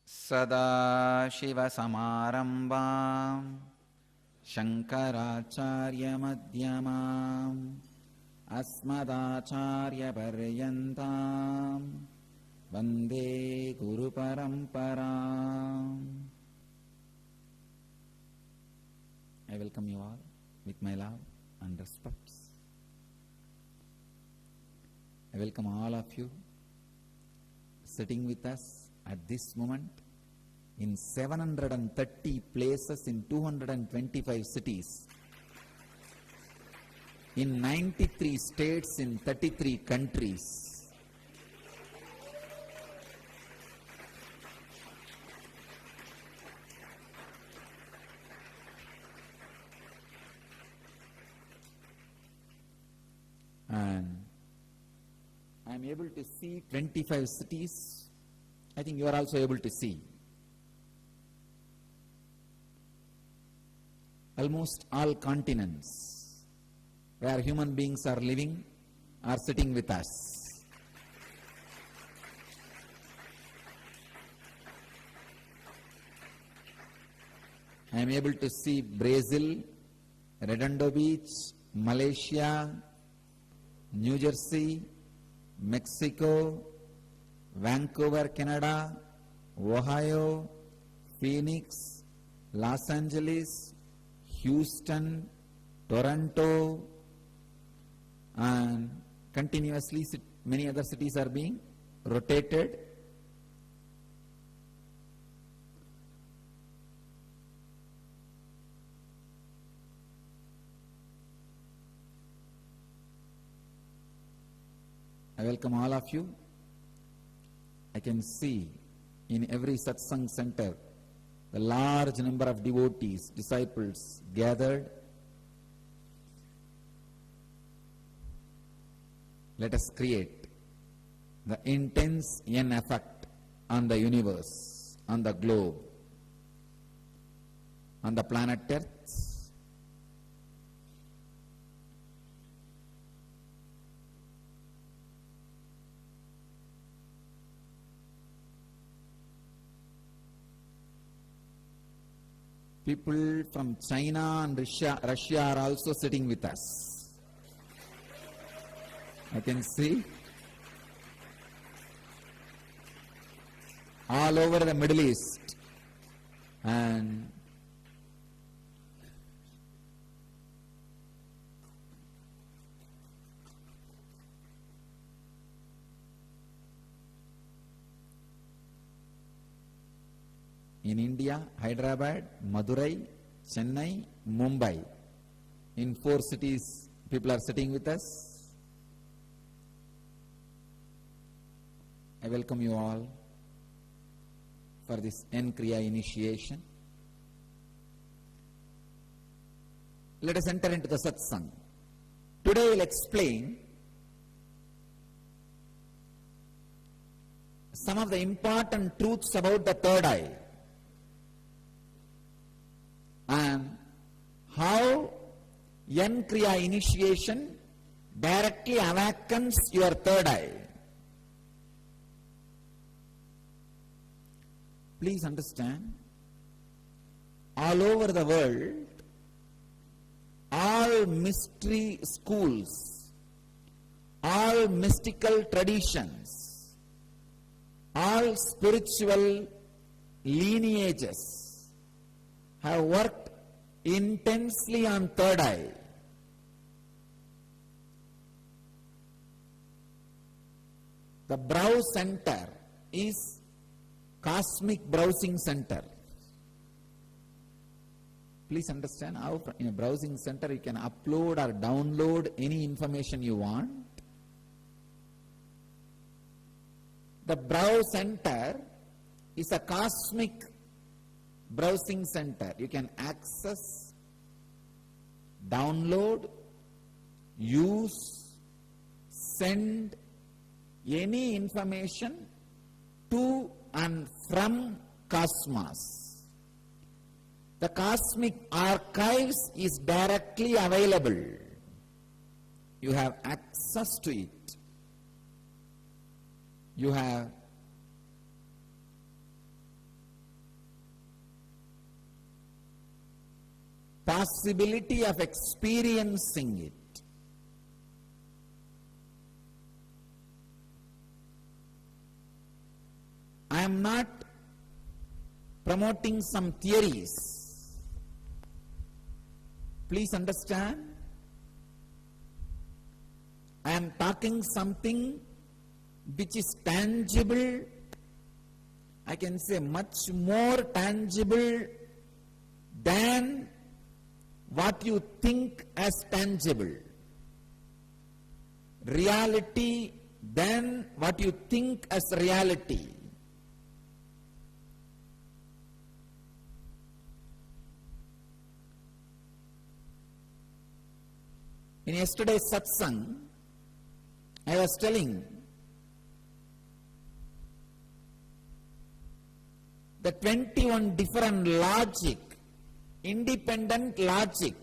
Sadashivasamarambam Shankaracharya-madhyamam Asmadacharya-paryantam Vande Guru-paramparam. I welcome you all with my love and respects. I welcome all of you sitting with us at this moment in 730 places in 225 cities, in 93 states in 33 countries. And I am able to see 25 cities. I think you are also able to see. Almost all continents where human beings are living are sitting with us. I am able to see Brazil, Redondo Beach, Malaysia, New Jersey, Mexico, Vancouver, Canada, Ohio, Phoenix, Los Angeles, Houston, Toronto, and continuously many other cities are being rotated. I welcome all of you. I can see in every satsang center the large number of devotees, disciples gathered. Let us create the intense yen effect on the universe, on the globe, on the planet Earth. People from China and Russia are also sitting with us. I can see all over the Middle East, and in India, Hyderabad, Madurai, Chennai, Mumbai. In 4 cities, people are sitting with us. I welcome you all for this Kriya initiation. Let us enter into the satsang. Today we will explain some of the important truths about the third eye, and how Kriya initiation directly awakens your third eye. Please understand, all over the world, all mystery schools, all mystical traditions, all spiritual lineages have worked intensely on third eye. The brow center is cosmic browsing center. Please understand how in a browsing center you can upload or download any information you want. The brow center is a cosmic browsing center. You can access, download, use, send any information to and from cosmos. The cosmic archives is directly available. You have access to it. You have possibility of experiencing it. I am not promoting some theories. Please understand. I am talking something which is tangible. I can say much more tangible than what you think as tangible. Reality than what you think as reality. In yesterday's satsang, I was telling the 21 different logic, independent logic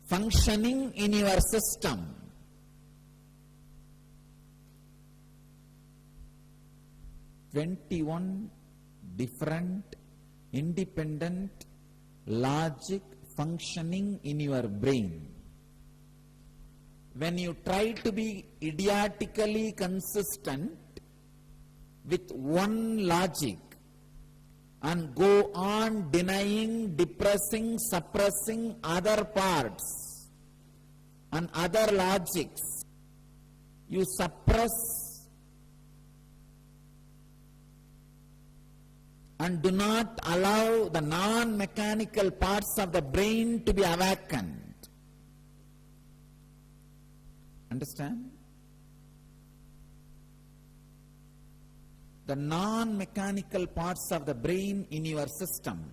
functioning in your system. Different independent logic functioning in your brain. When you try to be idiotically consistent with one logic and go on denying, depressing, suppressing other parts and other logics, you suppress and do not allow the non-mechanical parts of the brain to be awakened. Understand? The non-mechanical parts of the brain in your system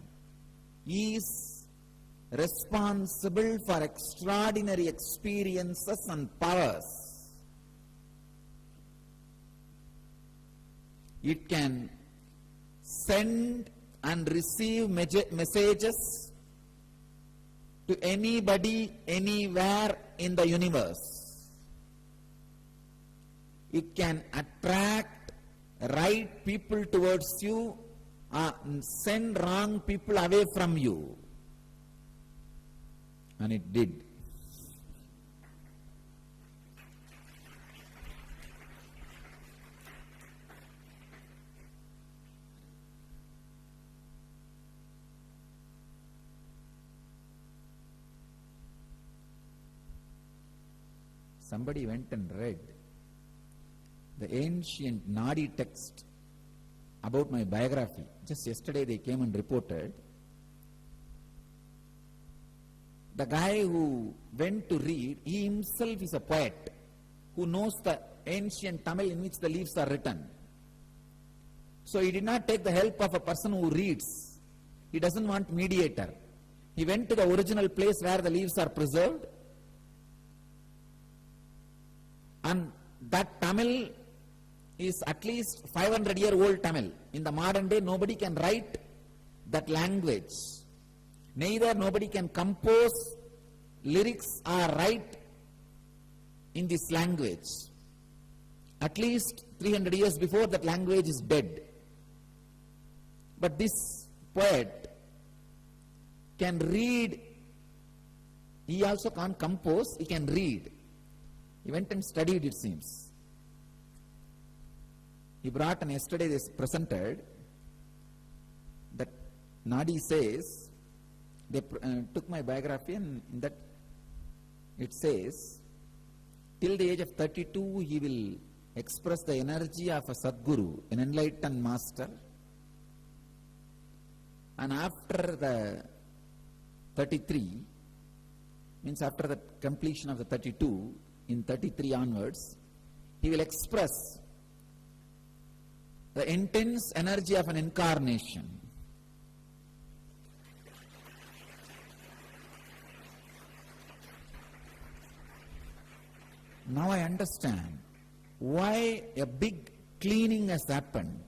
is responsible for extraordinary experiences and powers. It can send and receive messages to anybody, anywhere in the universe. It can attract right people towards you and send wrong people away from you. And it did. Somebody went and read the ancient Nadi text about my biography. Just yesterday they came and reported. The guy who went to read, he himself is a poet who knows the ancient Tamil in which the leaves are written. So he did not take the help of a person who reads. He doesn't want mediator. He went to the original place where the leaves are preserved, and that Tamil is at least 500-year-old Tamil. In the modern day, nobody can write that language. Neither nobody can compose lyrics or write in this language. At least 300 years before, that language is dead. But this poet can read. He also can't compose, he can read. He went and studied, it seems. He brought, and yesterday they presented that Nadi says, they took my biography, and in that it says, till the age of 32 he will express the energy of a Sadguru, an enlightened master, and after the 33, means after the completion of the 32, in 33 onwards, he will express the intense energy of an incarnation. Now I understand why a big cleaning has happened.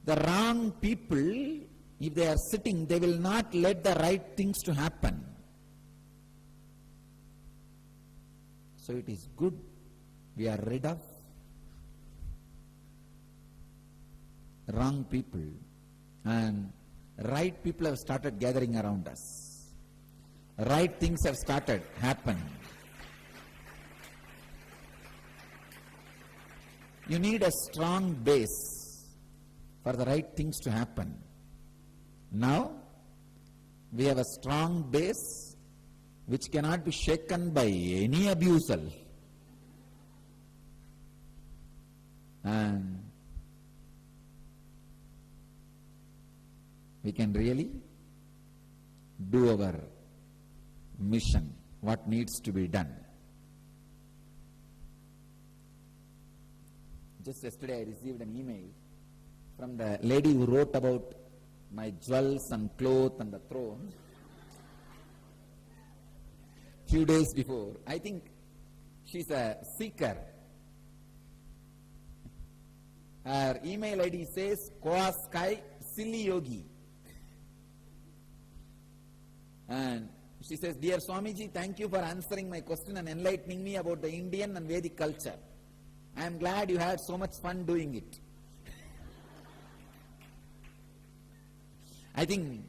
The wrong people, if they are sitting, they will not let the right things to happen. So it is good we are rid of wrong people and right people have started gathering around us. Right things have started happening. You need a strong base for the right things to happen. Now, we have a strong base which cannot be shaken by any abusal. And we can really do our mission, what needs to be done. Just yesterday I received an email from the lady who wrote about my jewels and clothes and the throne. Few days before, I think she's a seeker. Her email ID says Koa Sky Silly Yogi. And she says, Dear Swamiji, thank you for answering my question and enlightening me about the Indian and Vedic culture. I am glad you had so much fun doing it. I think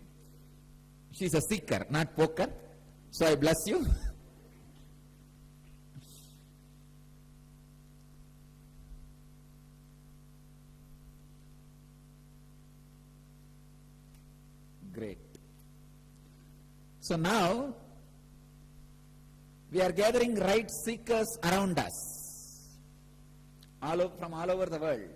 she's a seeker, not poker. So I bless you. Great. So now, we are gathering right seekers around us, from all over the world.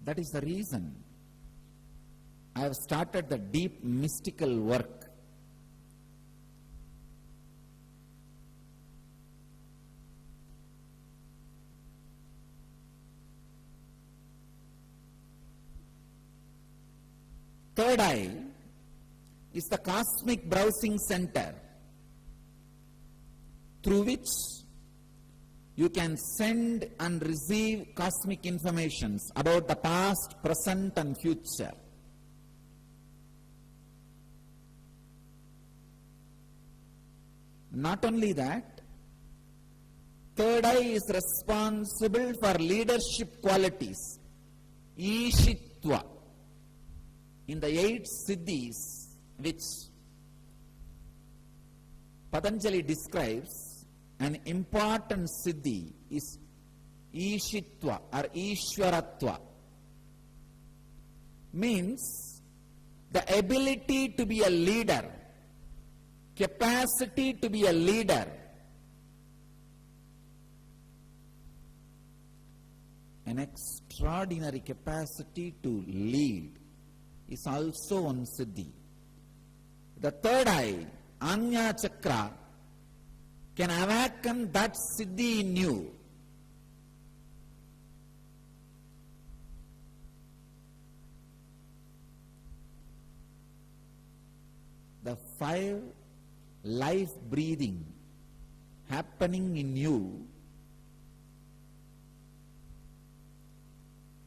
That is the reason I have started the deep mystical work. Third eye is the cosmic browsing center through which you can send and receive cosmic informations about the past, present and future. Not only that, third eye is responsible for leadership qualities, ishitva, in the 8 siddhis which Patanjali describes. An important siddhi is ishitva or ishwaratva. Means the ability to be a leader, capacity to be a leader. An extraordinary capacity to lead is also one siddhi. The third eye, Anya Chakra, can awaken that siddhi in you. The 5 life breathing happening in you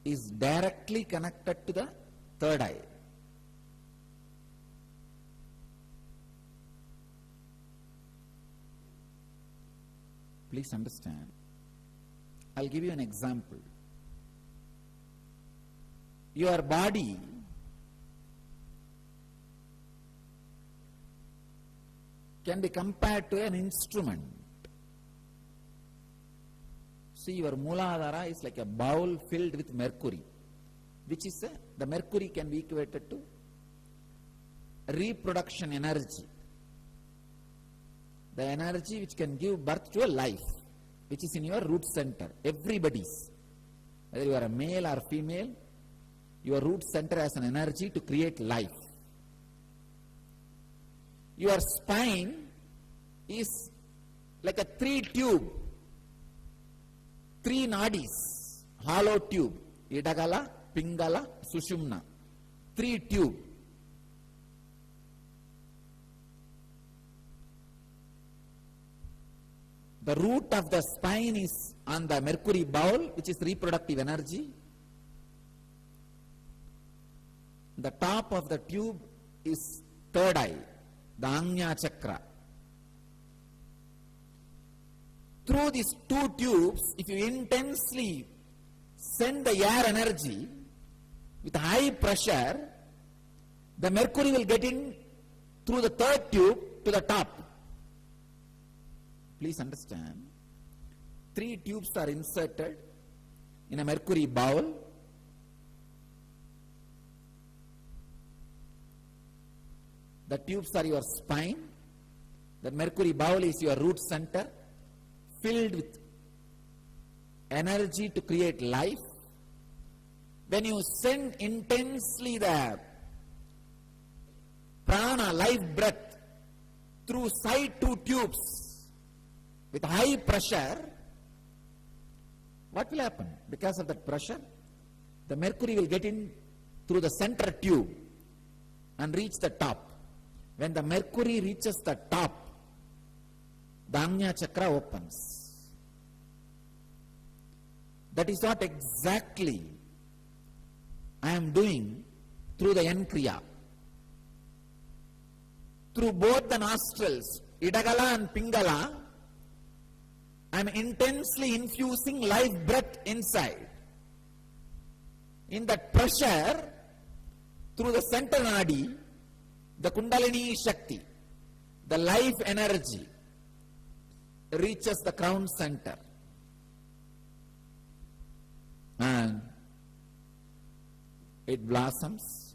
is directly connected to the third eye. Please understand. I'll give you an example. Your body can be compared to an instrument. See, your Mooladhara is like a bowl filled with mercury, which is the mercury can be equated to reproduction energy. The energy which can give birth to a life, which is in your root center. Everybody's, whether you are a male or female, your root center has an energy to create life. Your spine is like a 3 tube, 3 nadis, hollow tube, Idagala, Pingala, Sushumna, 3 tube. The root of the spine is on the mercury bowl, which is reproductive energy. The top of the tube is third eye, the Anya Chakra, through these two tubes, if you intensely send the air energy with high pressure, the mercury will get in through the third tube to the top. Please understand, 3 tubes are inserted in a mercury bowl. The tubes are your spine. The mercury bowl is your root center, filled with energy to create life. When you send intensely the prana, life breath, through side 2 tubes with high pressure, what will happen? Because of that pressure, the mercury will get in through the center tube and reach the top. When the mercury reaches the top, the Ajna chakra opens. That is what exactly I am doing through the Kriya. Through both the nostrils, Idagala and Pingala, I am intensely infusing life breath inside. In that pressure, through the center nadi, the Kundalini Shakti, the life energy, reaches the crown center. And it blossoms.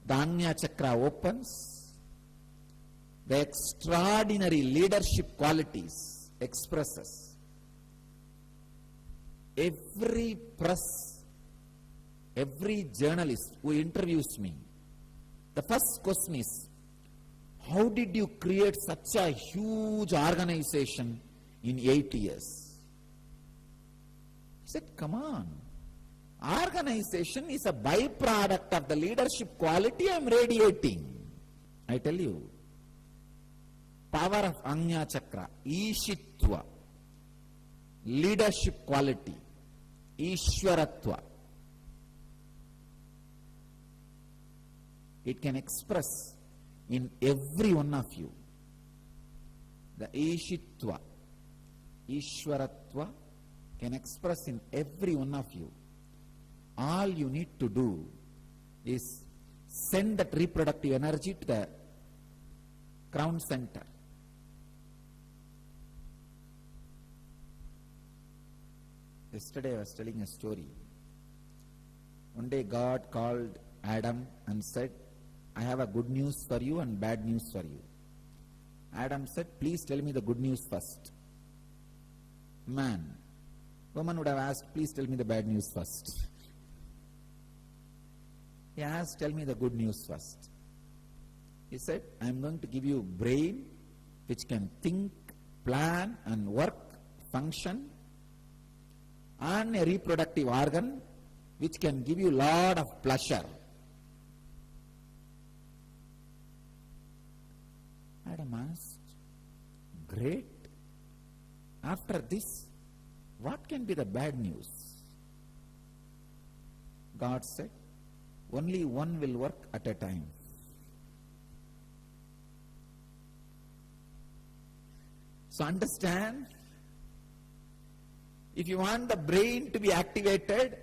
The Ajna chakra opens. The extraordinary leadership qualities expresses. Every press, every journalist who interviews me, the first question is, how did you create such a huge organization in 8 years? I said, come on. Organization is a byproduct of the leadership quality I am radiating. I tell you, power of Ajna chakra, Ishitva, leadership quality, Ishwaratva. It can express in every one of you. The Ishitva, Ishwaratva can express in every one of you. All you need to do is send that reproductive energy to the crown center. Yesterday I was telling a story. One day God called Adam and said, I have a good news for you and bad news for you. Adam said, please tell me the good news first. Woman would have asked, please tell me the bad news first. He asked, tell me the good news first. He said, I am going to give you a brain which can think, plan and work, function, and a reproductive organ which can give you a lot of pleasure. Adam asked, great. After this, what can be the bad news? God said, only one will work at a time. So understand, if you want the brain to be activated,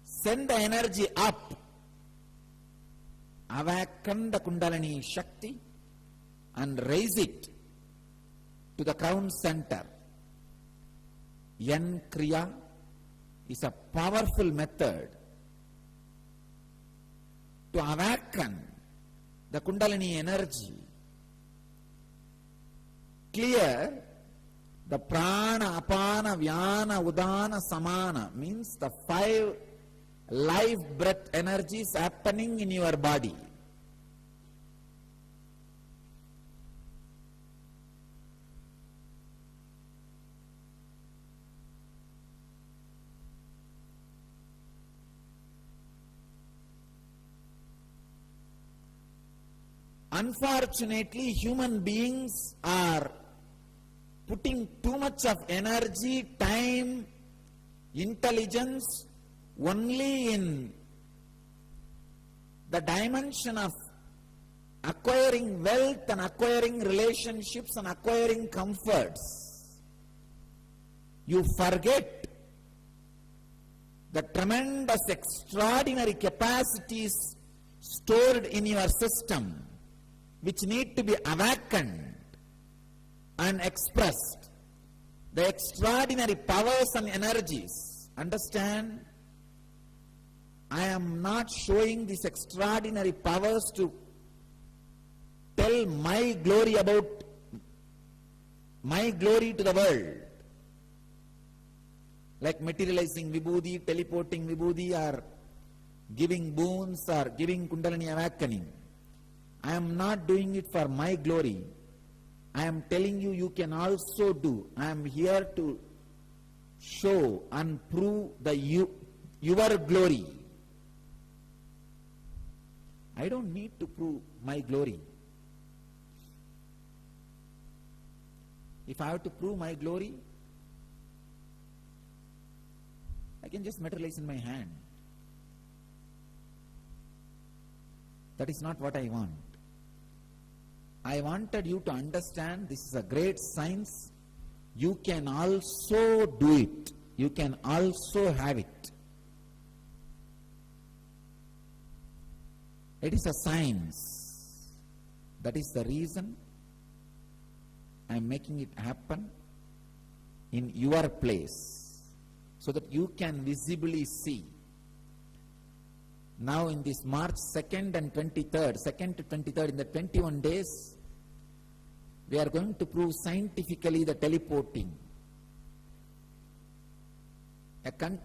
send the energy up. Awaken the Kundalini Shakti and raise it to the crown center. Kriya is a powerful method to awaken the Kundalini energy. Clear the prana, apana, vyana, udana, samana means the 5 life breath energies happening in your body. Unfortunately, human beings are putting too much of energy, time, intelligence only in the dimension of acquiring wealth and acquiring relationships and acquiring comforts. you forget the tremendous, extraordinary capacities stored in your system, which need to be awakened and expressed. The extraordinary powers and energies. Understand? I am not showing these extraordinary powers to tell my glory about my glory to the world. Like materializing vibhuti, teleporting vibhuti, or giving boons, or giving Kundalini awakening. I am not doing it for my glory. I am telling you, you can also do. I am here to show and prove your glory. I don't need to prove my glory. If I have to prove my glory, I can just materialize in my hand. That is not what I want. I wanted you to understand this is a great science. You can also do it. You can also have it. It is a science. That is the reason I am making it happen in your place, so that you can visibly see. Now in this March 2nd and 23rd, 2nd to 23rd, in the 21 days, we are going to prove scientifically the teleporting.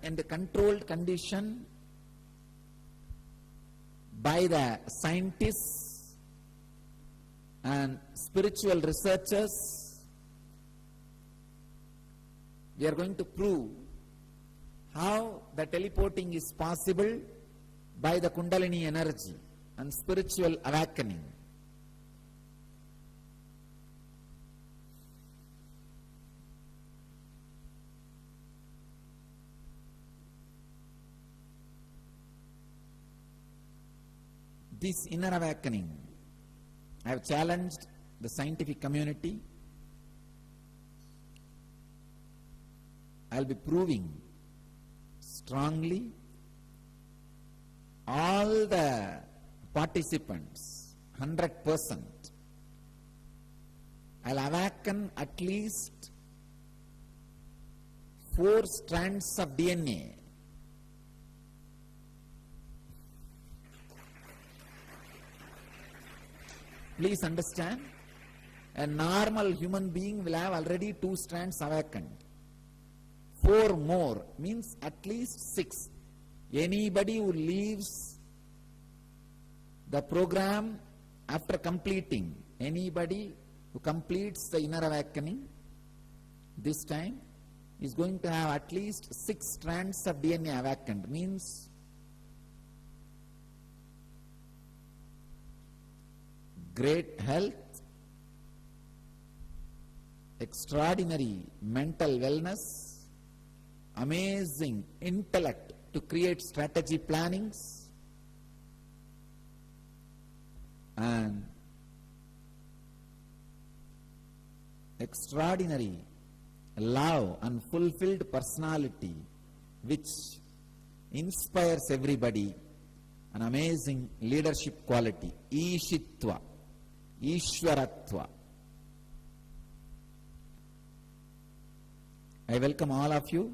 In the controlled condition by the scientists and spiritual researchers, we are going to prove how the teleporting is possible by the Kundalini energy and spiritual awakening. This inner awakening, I have challenged the scientific community. I will be proving strongly. All the participants, 100%, I'll awaken at least 4 strands of DNA. Please understand, a normal human being will have already 2 strands awakened. 4 more means at least 6. Anybody who leaves the program after completing, anybody who completes the inner awakening this time is going to have at least 6 strands of DNA awakened. Means great health, extraordinary mental wellness, amazing intellect to create strategy plannings, and extraordinary love and fulfilled personality which inspires everybody, an amazing leadership quality, Ishitva, Ishwaratva. I welcome all of you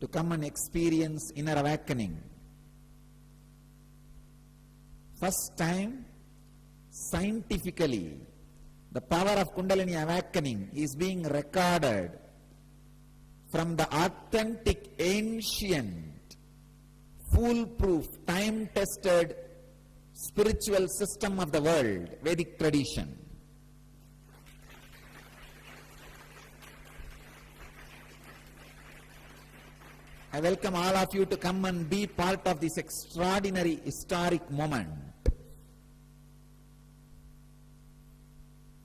to come and experience inner awakening. First time, scientifically, the power of Kundalini awakening is being recorded from the authentic, ancient, foolproof, time-tested spiritual system of the world, Vedic tradition. I welcome all of you to come and be part of this extraordinary historic moment.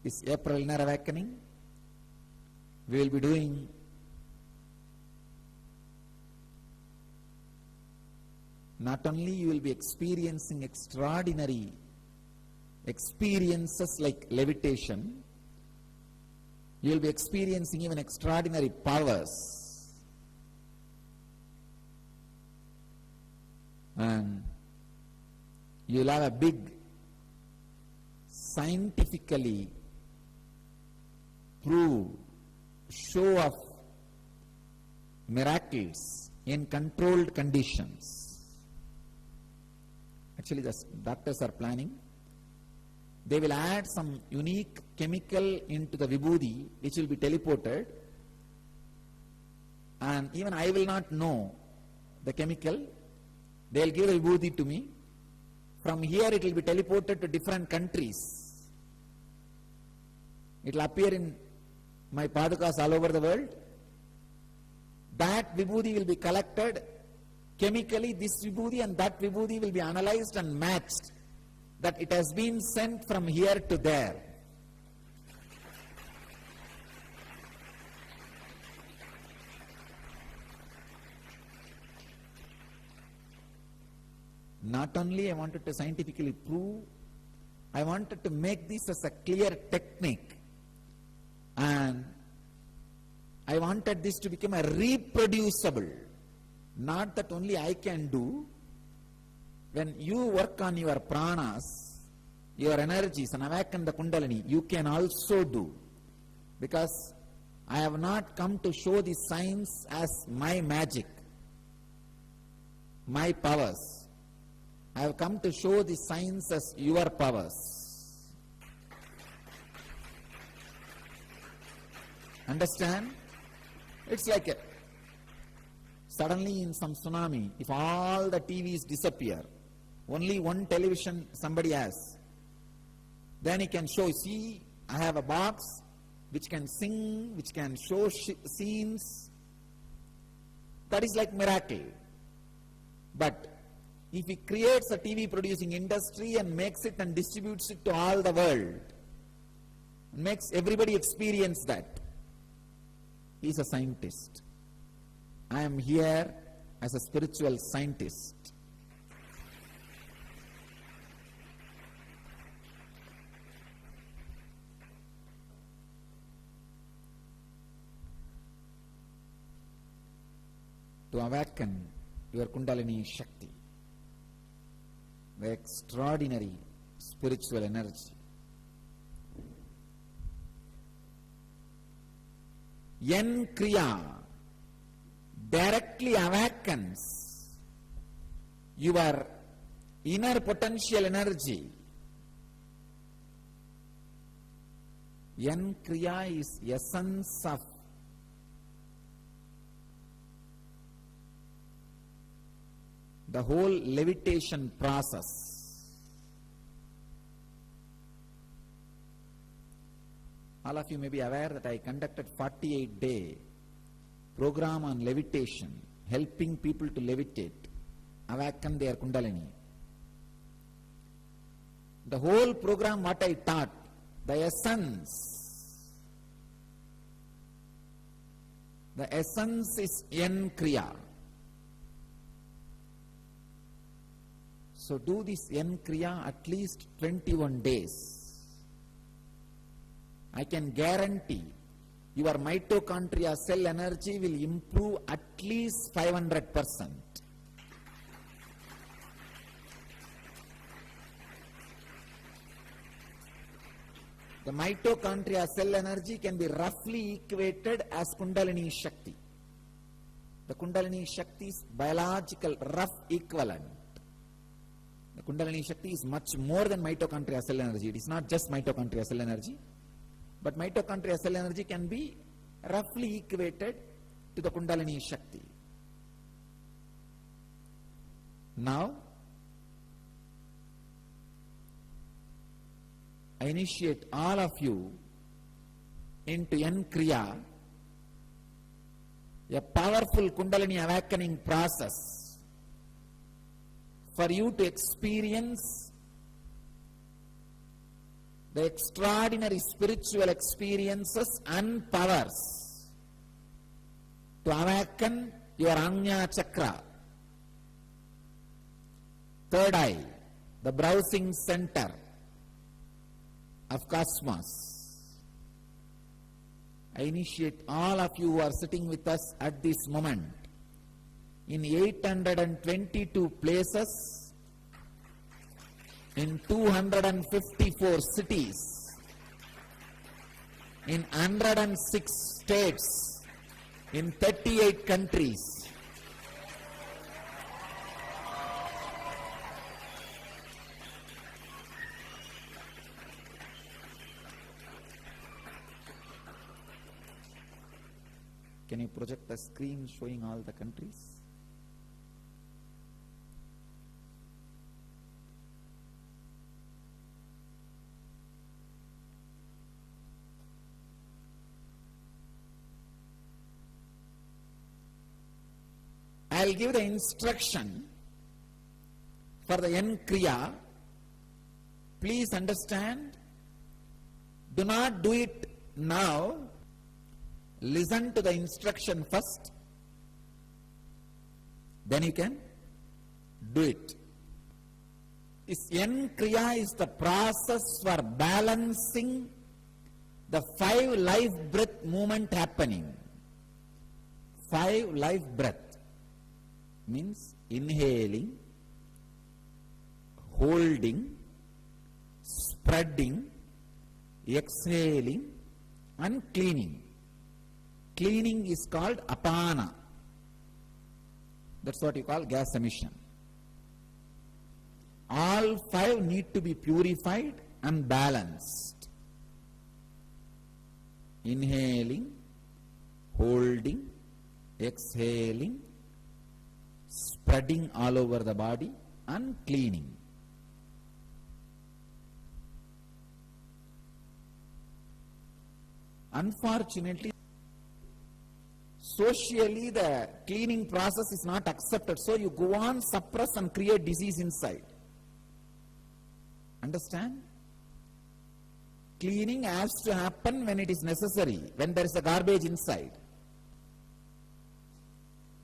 This April Inner Awakening, we will be doing not only you will be experiencing extraordinary experiences like levitation, you will be experiencing even extraordinary powers. And you will have a big, scientifically proved show of miracles in controlled conditions. Actually, the doctors are planning. They will add some unique chemical into the vibhuti, which will be teleported. And even I will not know the chemical. They will give the vibhuti to me. From here it will be teleported to different countries. It will appear in my padukas all over the world. That vibhuti will be collected. Chemically, this vibhuti and that vibhuti will be analyzed and matched, that it has been sent from here to there. Not only I wanted to scientifically prove, I wanted to make this as a clear technique, and I wanted this to become a reproducible, not that only I can do. When you work on your pranas, your energies, and awaken the Kundalini, you can also do. Because I have not come to show the science as my magic, my powers. I have come to show the science as your powers. Understand? It's like suddenly in some tsunami, if all the TVs disappear, only one television somebody has, then he can show, see, I have a box which can sing, which can show scenes. That is like miracle. But if he creates a TV producing industry and makes it and distributes it to all the world, makes everybody experience that, he is a scientist. I am here as a spiritual scientist. To awaken your Kundalini Shakti, the extraordinary spiritual energy. Kriya directly awakens your inner potential energy. Kriya is essence of the whole levitation process. All of you may be aware that I conducted 48-day program on levitation, helping people to levitate, awaken their Kundalini. The whole program, what I taught, the essence is Kriya. So do this Kriya at least 21 days. I can guarantee your mitochondria cell energy will improve at least 500%. The mitochondria cell energy can be roughly equated as Kundalini Shakti. The Kundalini Shakti is biological rough equivalent. The Kundalini Shakti is much more than mitochondria cell energy. It is not just mitochondria cell energy, but mitochondria cell energy can be roughly equated to the Kundalini Shakti. Now, I initiate all of you into Kriya, a powerful Kundalini awakening process for you to experience the extraordinary spiritual experiences and powers, to awaken your Ajna Chakra, third eye, the browsing center of cosmos. I initiate all of you who are sitting with us at this moment in 822 places, in 254 cities, in 106 states, in 38 countries. Can you project a screen showing all the countries? I'll give the instruction for the Kriya. Please understand, do not do it now. Listen to the instruction first, then you can do it. This Kriya is the process for balancing the 5 life breath movement happening. 5 life breath means inhaling, holding, spreading, exhaling and cleaning. Cleaning is called apana. That's what you call gas emission. All 5 need to be purified and balanced. Inhaling, holding, exhaling, spreading all over the body and cleaning. Unfortunately, socially the cleaning process is not accepted, so you go on suppress and create disease inside. Understand? Cleaning has to happen when it is necessary, when there is a garbage inside.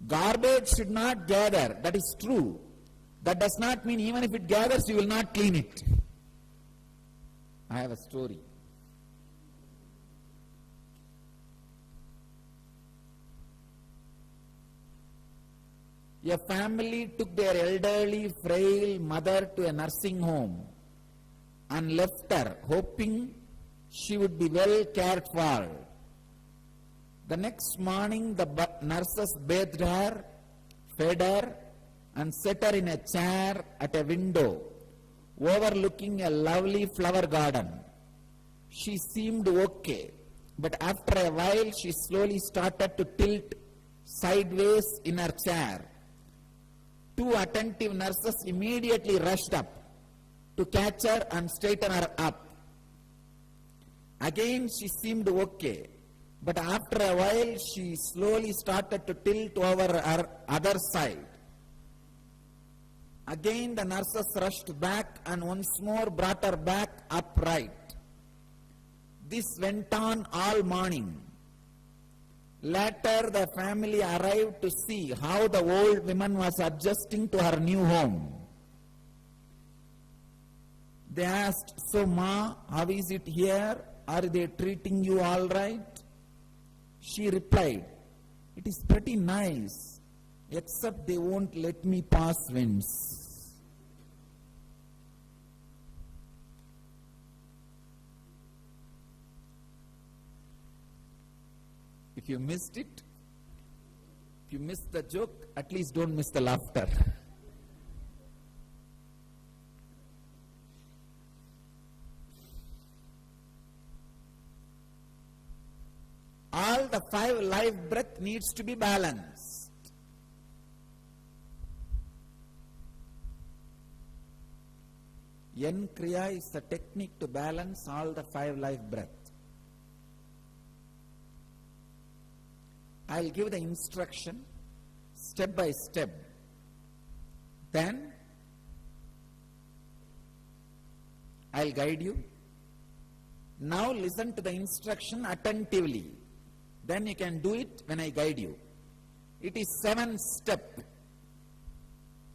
Garbage should not gather, that is true. That does not mean even if it gathers, you will not clean it. I have a story. A family took their elderly, frail mother to a nursing home and left her, hoping she would be well cared for. The next morning, the nurses bathed her, fed her, and set her in a chair at a window overlooking a lovely flower garden. She seemed okay, but after a while, she slowly started to tilt sideways in her chair. 2 attentive nurses immediately rushed up to catch her and straighten her up. Again, she seemed okay, but after a while, she slowly started to tilt over her other side. Again, the nurses rushed back and once more brought her back upright. This went on all morning. Later, the family arrived to see how the old woman was adjusting to her new home. They asked, "So, Ma, how is it here? Are they treating you all right?" She replied, "It is pretty nice, except they won't let me pass winds." If you missed it, if you missed the joke, at least don't miss the laughter. All the 5 life breath needs to be balanced. Kriya is a technique to balance all the 5 life breath. I'll give the instruction step by step. Then I'll guide you. Now listen to the instruction attentively. Then you can do it when I guide you. It is 7 step.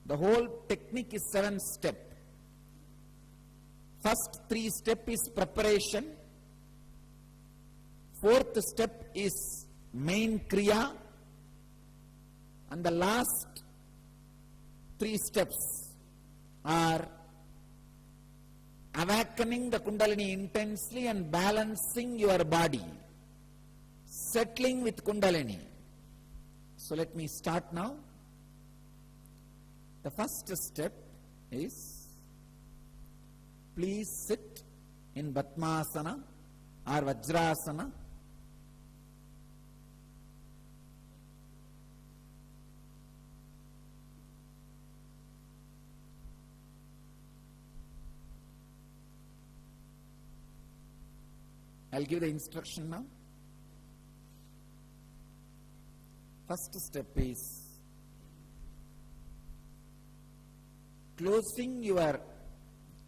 The whole technique is 7 step. First 3 step is preparation. Fourth step is main Kriya, and the last 3 steps are awakening the Kundalini intensely and balancing your body, settling with Kundalini. So let me start now. The first step is, please sit in Padmasana or Vajrasana. I'll give the instruction now. First step is closing your,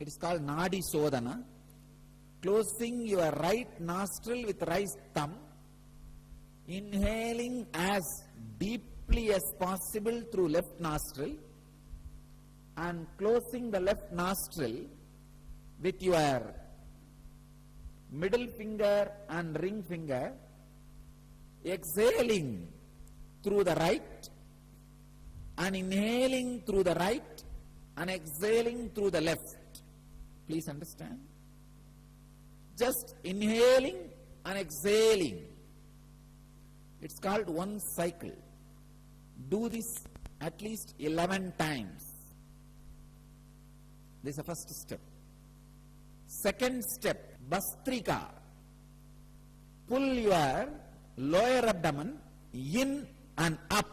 it is called Nadi Sodhana, closing your right nostril with right thumb, inhaling as deeply as possible through left nostril, and closing the left nostril with your middle finger and ring finger, exhaling through the right and inhaling through the right and exhaling through the left. Please understand. Just inhaling and exhaling. It's called one cycle. Do this at least 11 times. This is the first step. Second step, Bastrika. Pull your lower abdomen in and up.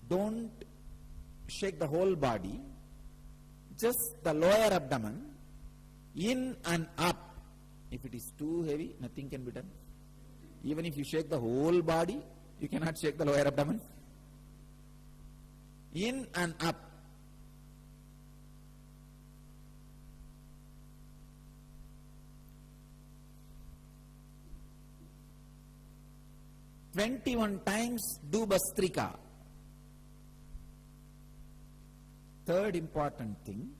Don't shake the whole body, just the lower abdomen, in and up. If it is too heavy, nothing can be done. Even if you shake the whole body, you cannot shake the lower abdomen. In and up. "21 times do Bastrika." Third important thing,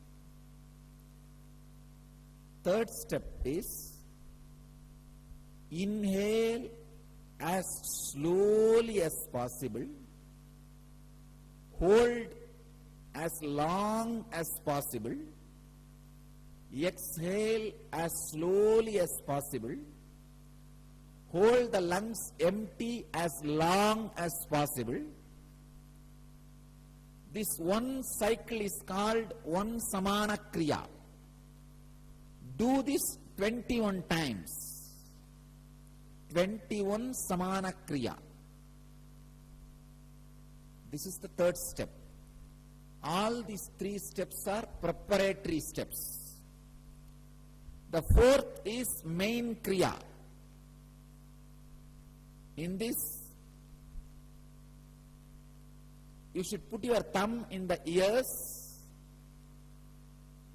third step is inhale as slowly as possible, hold as long as possible, exhale as slowly as possible, hold the lungs empty as long as possible. This one cycle is called one samana kriya. Do this 21 times. 21 samana kriya. This is the third step. All these 3 steps are preparatory steps. The fourth is main kriya. In this, you should put your thumb in the ears,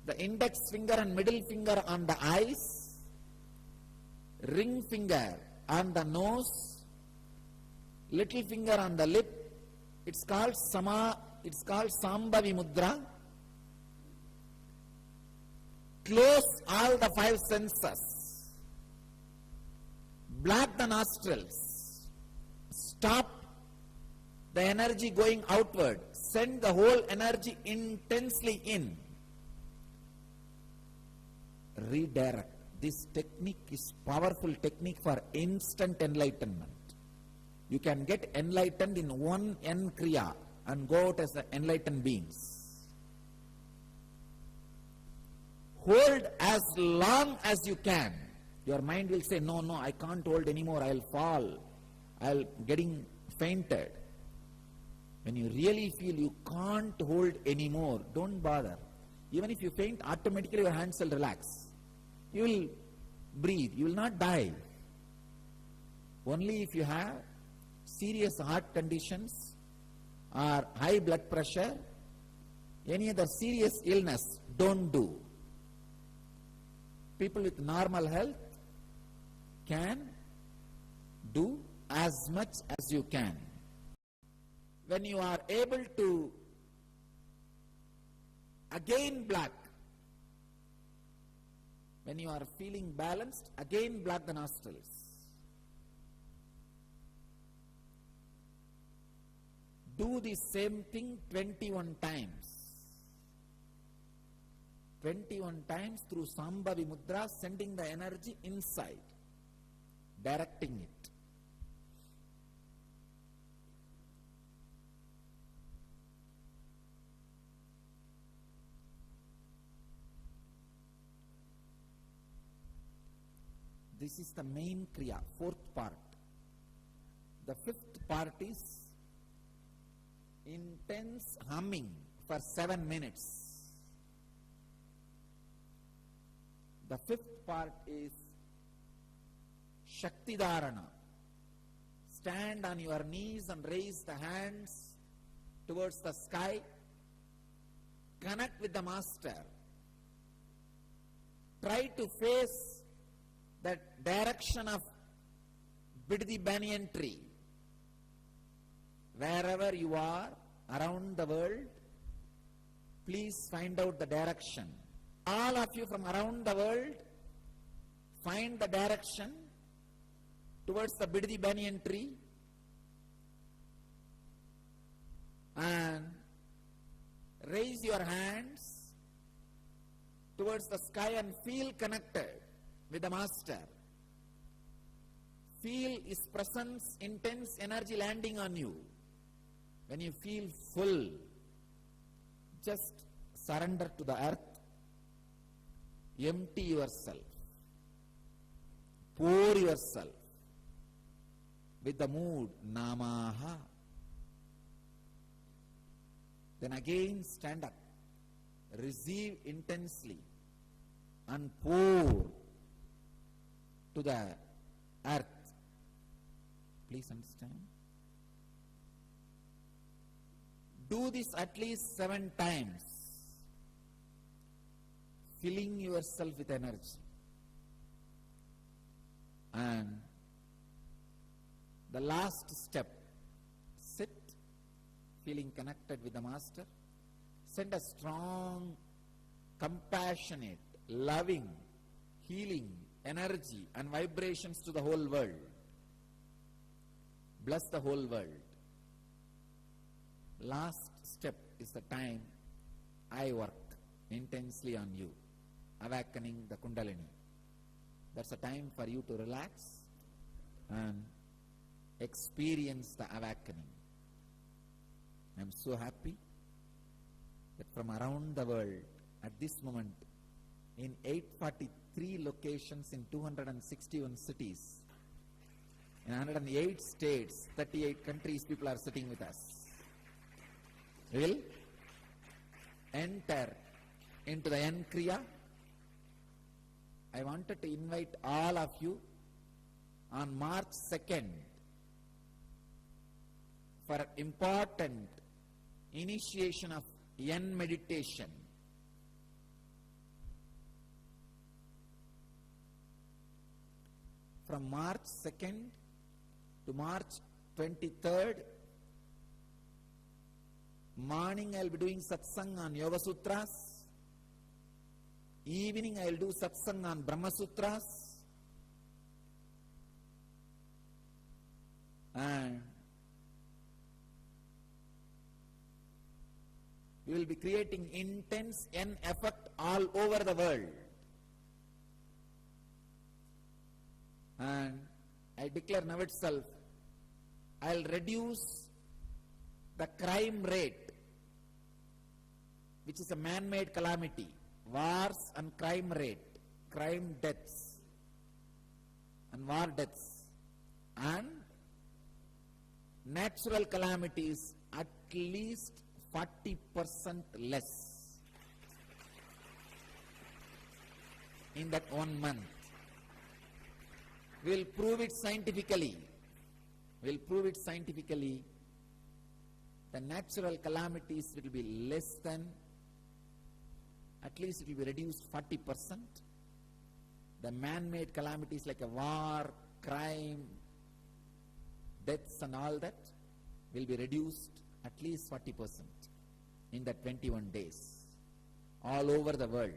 the index finger and middle finger on the eyes, ring finger on the nose, little finger on the lip. It's called Sambhavi Mudra. Close all the 5 senses. Block the nostrils. Stop the energy going outward. Send the whole energy intensely in. Redirect. This technique is powerful technique for instant enlightenment. You can get enlightened in one Kriya and go out as enlightened beings. Hold as long as you can. Your mind will say, no, I can't hold anymore, I'll fall, I'll getting fainted. When you really feel you can't hold anymore, don't bother. Even if you faint, automatically your hands will relax. You will breathe, you will not die. Only if you have serious heart conditions or high blood pressure, any other serious illness, don't do. People with normal health can do as much as you can. When you are able to again block, When you are feeling balanced, again block the nostrils. Do the same thing 21 times. 21 times through Sambhavi Mudra, sending the energy inside, directing it. This is the main Kriya, fourth part. The fifth part is intense humming for 7 minutes. The fifth part is Shakti Dharana. Stand on your knees and raise the hands towards the sky. Connect with the Master. Try to face that direction of Biddi Banyan tree. Wherever you are around the world, please find out the direction. All of you from around the world, find the direction towards the Biddi Banyan tree and raise your hands towards the sky and feel connected with the Master. Feel His presence, intense energy landing on you. When you feel full, just surrender to the earth. Empty yourself. Pour yourself with the mood Namaha. Then again stand up. Receive intensely and pour to the earth. Please understand. Do this at least 7 times, filling yourself with energy. And the last step, sit, feeling connected with the Master. Send a strong, compassionate, loving, healing energy and vibrations to the whole world. Bless the whole world. Last step is the time I work intensely on you, awakening the Kundalini. That's a time for you to relax and experience the awakening. I'm so happy that from around the world at this moment, in 843 locations in 261 cities, in 108 states, 38 countries, people are sitting with us. We will enter into the end Kriya. I wanted to invite all of you on March 2nd for important initiation of Yen meditation. From March 2nd to March 23rd, morning I will be doing satsang on Yoga Sutras. Evening I will do satsang on Brahma Sutras. And we will be creating intense Yen effect all over the world. And I declare now itself, I will reduce the crime rate, which is a man-made calamity, wars and crime rate, crime deaths and war deaths, and natural calamities at least 40% less in that 1 month. We will prove it scientifically. We will prove it scientifically. The natural calamities will be less than, at least it will be reduced 40%. The man-made calamities like a war, crime, deaths and all that will be reduced at least 40% in the 21 days all over the world.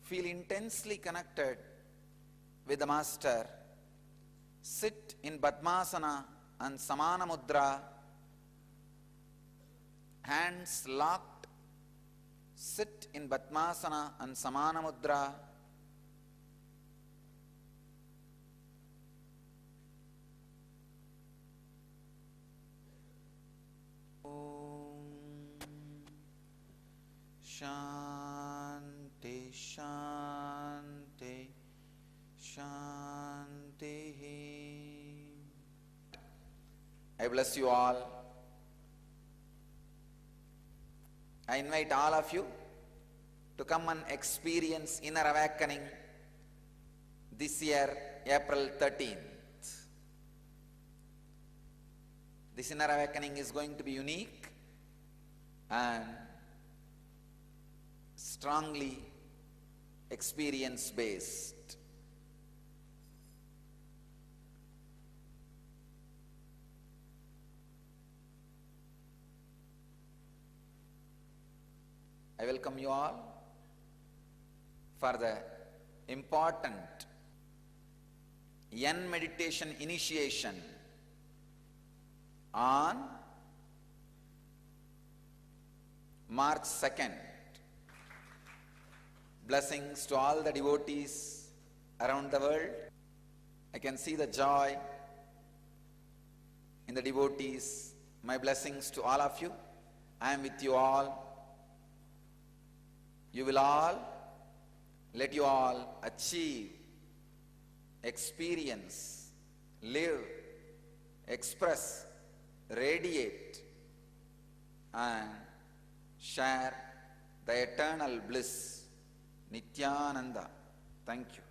Feel intensely connected with the Master. Sit in Padmasana and Samana Mudra. Hands locked. Sit in Padmasana and Samana Mudra. Shanti, Shanti, Shanti. I bless you all. I invite all of you to come and experience inner awakening this year, April 13th. This inner awakening is going to be unique and strongly experience-based. I welcome you all for the important Yen meditation initiation on March 2nd. Blessings to all the devotees around the world. I can see the joy in the devotees. My blessings to all of you. I am with you all. You will all, let you all achieve, experience, live, express, radiate, and share the eternal bliss. Nithyananda. Thank you.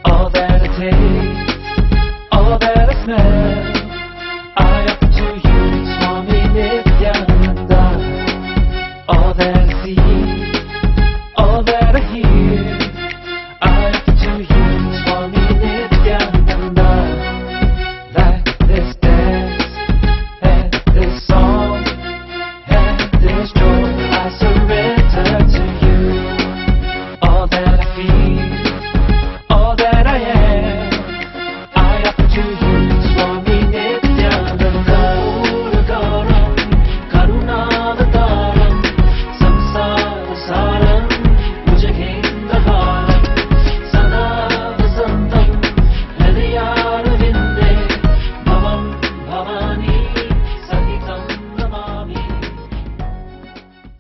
All that I taste, all that I smell, I offer to you, Swami Nithyananda. All that I see, all that I hear, I offer to you, Swami Nithyananda. Like this dance, and this song, and this joy, I surrender.